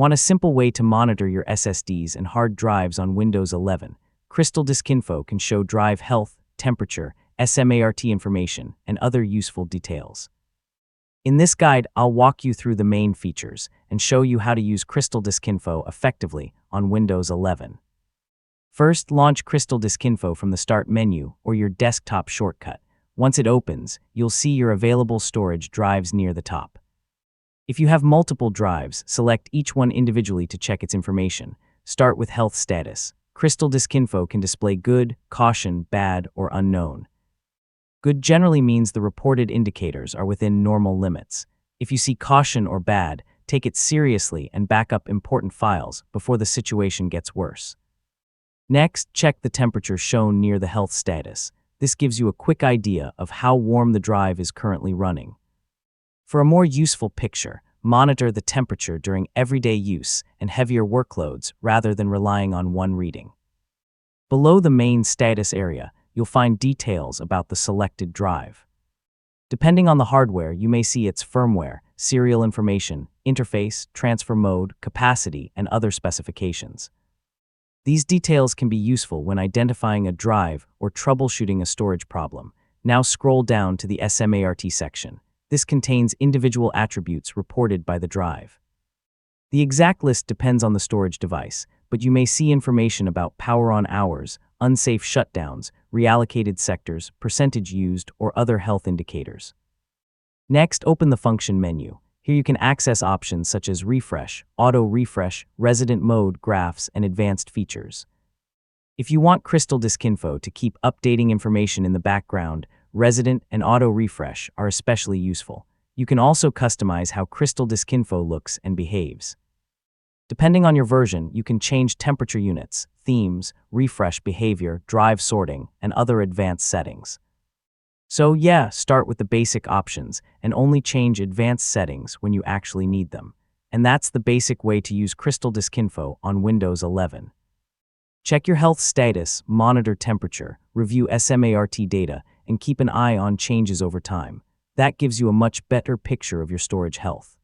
Want a simple way to monitor your SSDs and hard drives on Windows 11? CrystalDiskInfo can show drive health, temperature, S.M.A.R.T information, and other useful details. In this guide, I'll walk you through the main features and show you how to use CrystalDiskInfo effectively on Windows 11. First, launch CrystalDiskInfo from the Start menu or your desktop shortcut. Once it opens, you'll see your available storage drives near the top. If you have multiple drives, select each one individually to check its information. Start with health status. CrystalDiskInfo can display good, caution, bad, or unknown. Good generally means the reported indicators are within normal limits. If you see caution or bad, take it seriously and back up important files before the situation gets worse. Next, check the temperature shown near the health status. This gives you a quick idea of how warm the drive is currently running. For a more useful picture, monitor the temperature during everyday use and heavier workloads rather than relying on one reading. Below the main status area, you'll find details about the selected drive. Depending on the hardware, you may see its firmware, serial information, interface, transfer mode, capacity, and other specifications. These details can be useful when identifying a drive or troubleshooting a storage problem. Now scroll down to the S.M.A.R.T section. This contains individual attributes reported by the drive. The exact list depends on the storage device, but you may see information about power on hours, unsafe shutdowns, reallocated sectors, percentage used, or other health indicators. Next, open the function menu. Here you can access options such as refresh, auto refresh, resident mode, graphs, and advanced features. If you want CrystalDiskInfo to keep updating information in the background, resident and auto refresh are especially useful. You can also customize how CrystalDiskInfo looks and behaves. Depending on your version, you can change temperature units, themes, refresh behavior, drive sorting, and other advanced settings. So yeah, start with the basic options and only change advanced settings when you actually need them. And that's the basic way to use CrystalDiskInfo on Windows 11. Check your health status, monitor temperature, review S.M.A.R.T data, and keep an eye on changes over time. That gives you a much better picture of your storage health.